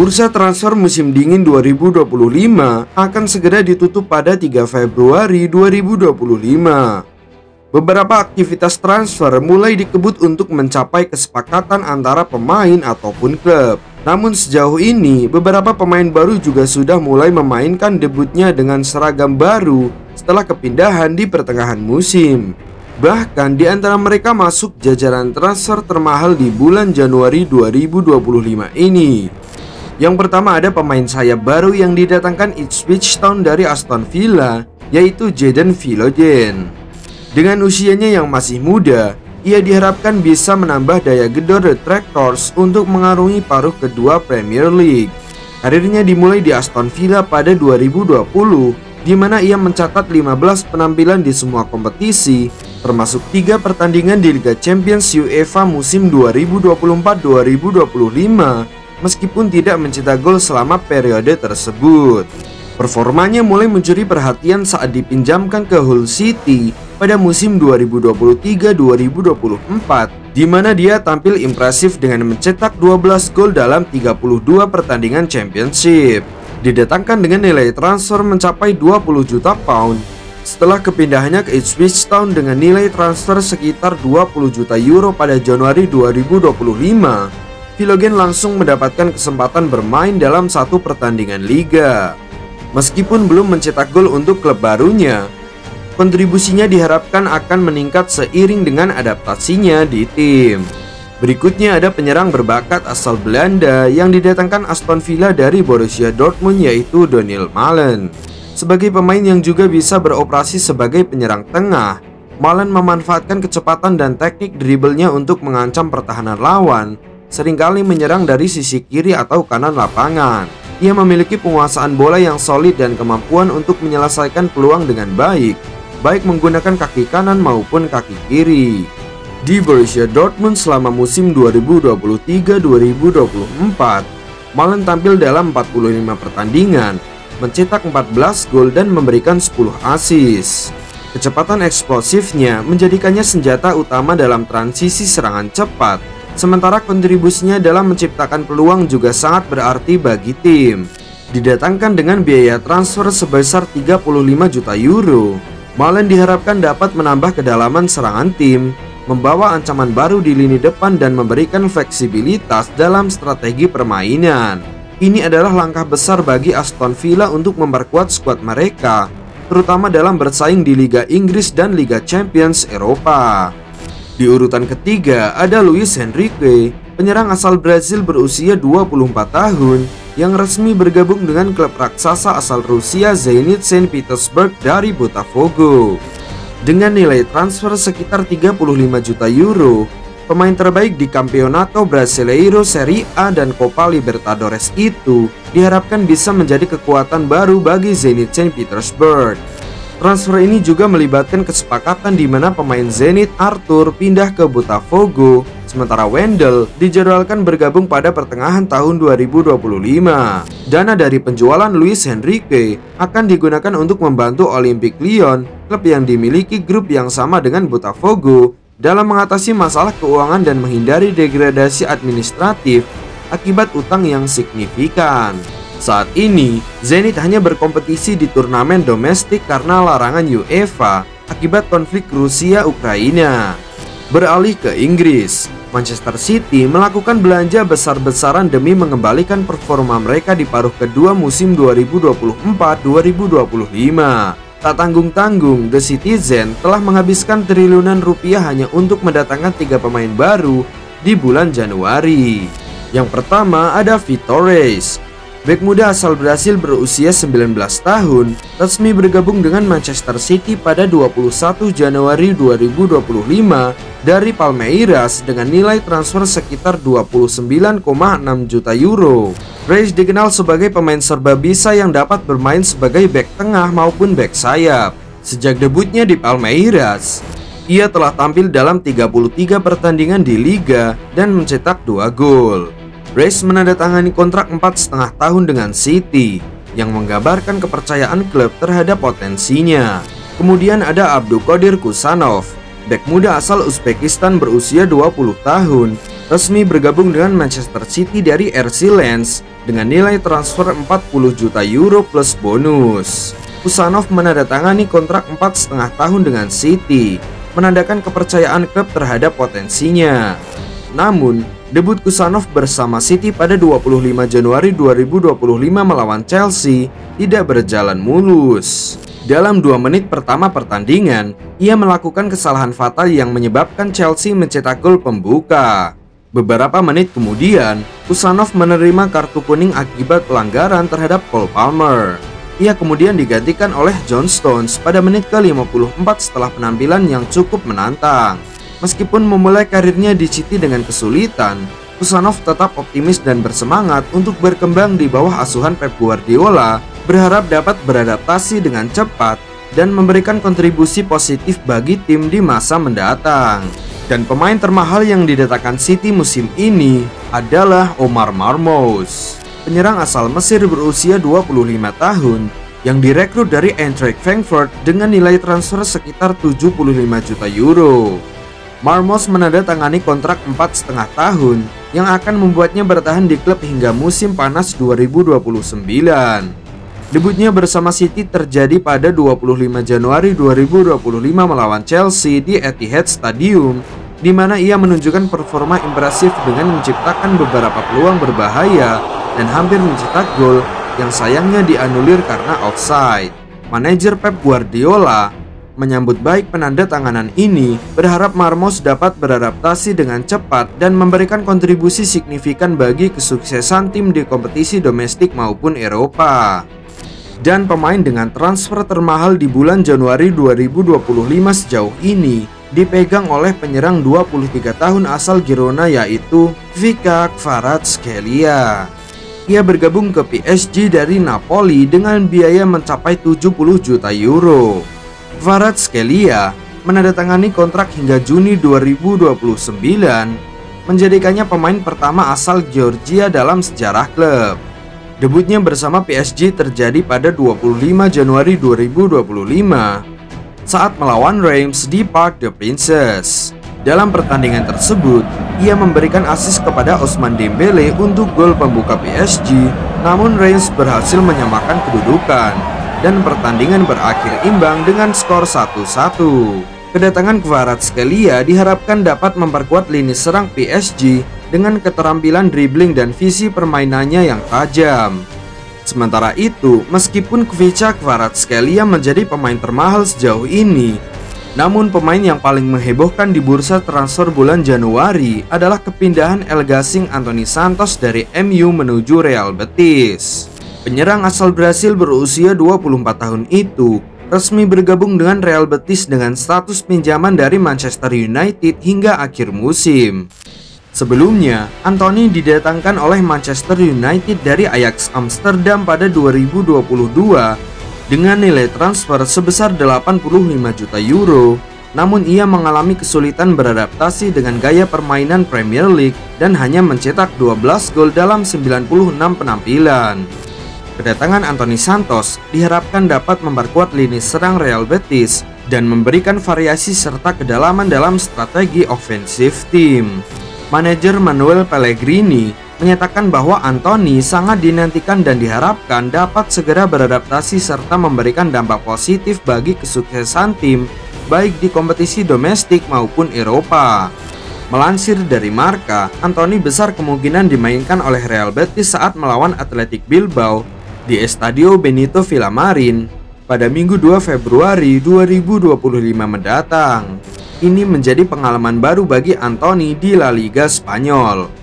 Bursa transfer musim dingin 2025 akan segera ditutup pada 3 Februari 2025. Beberapa aktivitas transfer mulai dikebut untuk mencapai kesepakatan antara pemain ataupun klub. Namun sejauh ini, beberapa pemain baru juga sudah mulai memainkan debutnya dengan seragam baru setelah kepindahan di pertengahan musim. Bahkan di antara mereka masuk jajaran transfer termahal di bulan Januari 2025 ini. Yang pertama ada pemain sayap baru yang didatangkan Ipswich Town dari Aston Villa, yaitu Jadon Philogene. Dengan usianya yang masih muda, ia diharapkan bisa menambah daya gedor The Tractors untuk mengarungi paruh kedua Premier League. Karirnya dimulai di Aston Villa pada 2020, di mana ia mencatat 15 penampilan di semua kompetisi, termasuk 3 pertandingan di Liga Champions UEFA musim 2024-2025, meskipun tidak mencetak gol selama periode tersebut. Performanya mulai mencuri perhatian saat dipinjamkan ke Hull City pada musim 2023-2024, di mana dia tampil impresif dengan mencetak 12 gol dalam 32 pertandingan Championship. Didatangkan dengan nilai transfer mencapai 20 juta pound. Setelah kepindahannya ke Ipswich Town dengan nilai transfer sekitar 20 juta euro pada Januari 2025, Philogene langsung mendapatkan kesempatan bermain dalam satu pertandingan liga. Meskipun belum mencetak gol untuk klub barunya, kontribusinya diharapkan akan meningkat seiring dengan adaptasinya di tim. Berikutnya ada penyerang berbakat asal Belanda yang didatangkan Aston Villa dari Borussia Dortmund, yaitu Donyell Malen. Sebagai pemain yang juga bisa beroperasi sebagai penyerang tengah, Malen memanfaatkan kecepatan dan teknik dribblenya untuk mengancam pertahanan lawan, seringkali menyerang dari sisi kiri atau kanan lapangan. Ia memiliki penguasaan bola yang solid dan kemampuan untuk menyelesaikan peluang dengan baik menggunakan kaki kanan maupun kaki kiri. Di Borussia Dortmund selama musim 2023-2024, Malen tampil dalam 45 pertandingan, mencetak 14 gol dan memberikan 10 assist. Kecepatan eksplosifnya menjadikannya senjata utama dalam transisi serangan cepat, sementara kontribusinya dalam menciptakan peluang juga sangat berarti bagi tim. Didatangkan dengan biaya transfer sebesar 35 juta euro, Malen diharapkan dapat menambah kedalaman serangan tim, membawa ancaman baru di lini depan dan memberikan fleksibilitas dalam strategi permainan. Ini adalah langkah besar bagi Aston Villa untuk memperkuat skuad mereka, terutama dalam bersaing di Liga Inggris dan Liga Champions Eropa. Di urutan ketiga ada Luis Henrique, penyerang asal Brazil berusia 24 tahun yang resmi bergabung dengan klub raksasa asal Rusia Zenit Saint Petersburg dari Botafogo. Dengan nilai transfer sekitar 35 juta euro, pemain terbaik di Campeonato Brasileiro Serie A dan Copa Libertadores itu diharapkan bisa menjadi kekuatan baru bagi Zenit Saint Petersburg. Transfer ini juga melibatkan kesepakatan di mana pemain Zenit Arthur pindah ke Botafogo, sementara Wendel dijadwalkan bergabung pada pertengahan tahun 2025. Dana dari penjualan Luis Henrique akan digunakan untuk membantu Olympique Lyon, klub yang dimiliki grup yang sama dengan Botafogo, dalam mengatasi masalah keuangan dan menghindari degradasi administratif akibat utang yang signifikan. Saat ini, Zenit hanya berkompetisi di turnamen domestik karena larangan UEFA akibat konflik Rusia-Ukraina. Beralih ke Inggris, Manchester City melakukan belanja besar-besaran demi mengembalikan performa mereka di paruh kedua musim 2024-2025. Tak tanggung-tanggung, The Citizen telah menghabiskan triliunan rupiah hanya untuk mendatangkan 3 pemain baru di bulan Januari. Yang pertama ada Vitor Reis. Bek muda asal Brasil berusia 19 tahun resmi bergabung dengan Manchester City pada 21 Januari 2025 dari Palmeiras dengan nilai transfer sekitar 29,6 juta euro. Reis dikenal sebagai pemain serba bisa yang dapat bermain sebagai bek tengah maupun bek sayap. Sejak debutnya di Palmeiras, ia telah tampil dalam 33 pertandingan di Liga dan mencetak 2 gol. Reis menandatangani kontrak 4,5 tahun dengan City yang menggambarkan kepercayaan klub terhadap potensinya. Kemudian ada Abdulkadir Kusanov. Bek muda asal Uzbekistan berusia 20 tahun resmi bergabung dengan Manchester City dari RC Lens dengan nilai transfer 40 juta euro plus bonus. Kusanov menandatangani kontrak 4,5 tahun dengan City, menandakan kepercayaan klub terhadap potensinya. Namun, debut Kusanov bersama City pada 25 Januari 2025 melawan Chelsea tidak berjalan mulus. Dalam 2 menit pertama pertandingan, ia melakukan kesalahan fatal yang menyebabkan Chelsea mencetak gol pembuka. Beberapa menit kemudian, Kusanov menerima kartu kuning akibat pelanggaran terhadap Cole Palmer. Ia kemudian digantikan oleh John Stones pada menit ke-54 setelah penampilan yang cukup menantang. Meskipun memulai karirnya di City dengan kesulitan, Kusanov tetap optimis dan bersemangat untuk berkembang di bawah asuhan Pep Guardiola, berharap dapat beradaptasi dengan cepat dan memberikan kontribusi positif bagi tim di masa mendatang. Dan pemain termahal yang didatangkan City musim ini adalah Omar Marmoush, penyerang asal Mesir berusia 25 tahun yang direkrut dari Eintracht Frankfurt dengan nilai transfer sekitar 75 juta euro. Marmoush menandatangani kontrak 4,5 tahun yang akan membuatnya bertahan di klub hingga musim panas 2029. Debutnya bersama City terjadi pada 25 Januari 2025 melawan Chelsea di Etihad Stadium, di mana ia menunjukkan performa impresif dengan menciptakan beberapa peluang berbahaya dan hampir mencetak gol yang sayangnya dianulir karena offside. Manajer Pep Guardiola menyambut baik penandatanganan ini, berharap Marmoush dapat beradaptasi dengan cepat dan memberikan kontribusi signifikan bagi kesuksesan tim di kompetisi domestik maupun Eropa. Dan pemain dengan transfer termahal di bulan Januari 2025 sejauh ini dipegang oleh penyerang 23 tahun asal Girona yaitu Vika Kvaratskhelia. Ia bergabung ke PSG dari Napoli dengan biaya mencapai 70 juta euro. Kvaratskhelia menandatangani kontrak hingga Juni 2029, menjadikannya pemain pertama asal Georgia dalam sejarah klub. Debutnya bersama PSG terjadi pada 25 Januari 2025 saat melawan Reims di Parc des Princes. Dalam pertandingan tersebut, ia memberikan assist kepada Ousmane Dembélé untuk gol pembuka PSG, namun Reims berhasil menyamakan kedudukan dan pertandingan berakhir imbang dengan skor 1-1. Kedatangan Kvaratskhelia diharapkan dapat memperkuat lini serang PSG dengan keterampilan dribbling dan visi permainannya yang tajam. Sementara itu, meskipun Kvicha Kvaratskhelia menjadi pemain termahal sejauh ini, namun pemain yang paling menghebohkan di bursa transfer bulan Januari adalah kepindahan El Gasing Anthony Santos dari MU menuju Real Betis. Penyerang asal Brasil berusia 24 tahun itu resmi bergabung dengan Real Betis dengan status pinjaman dari Manchester United hingga akhir musim. Sebelumnya, Anthony didatangkan oleh Manchester United dari Ajax Amsterdam pada 2022 dengan nilai transfer sebesar 85 juta euro. Namun ia mengalami kesulitan beradaptasi dengan gaya permainan Premier League dan hanya mencetak 12 gol dalam 96 penampilan. Kedatangan Anthony Santos diharapkan dapat memperkuat lini serang Real Betis dan memberikan variasi serta kedalaman dalam strategi ofensif tim. Manajer Manuel Pellegrini menyatakan bahwa Anthony sangat dinantikan dan diharapkan dapat segera beradaptasi serta memberikan dampak positif bagi kesuksesan tim baik di kompetisi domestik maupun Eropa. Melansir dari Marca, Anthony besar kemungkinan dimainkan oleh Real Betis saat melawan Athletic Bilbao di Estadio Benito Villamarin pada Minggu 2 Februari 2025 mendatang. Ini menjadi pengalaman baru bagi Anthony di La Liga Spanyol.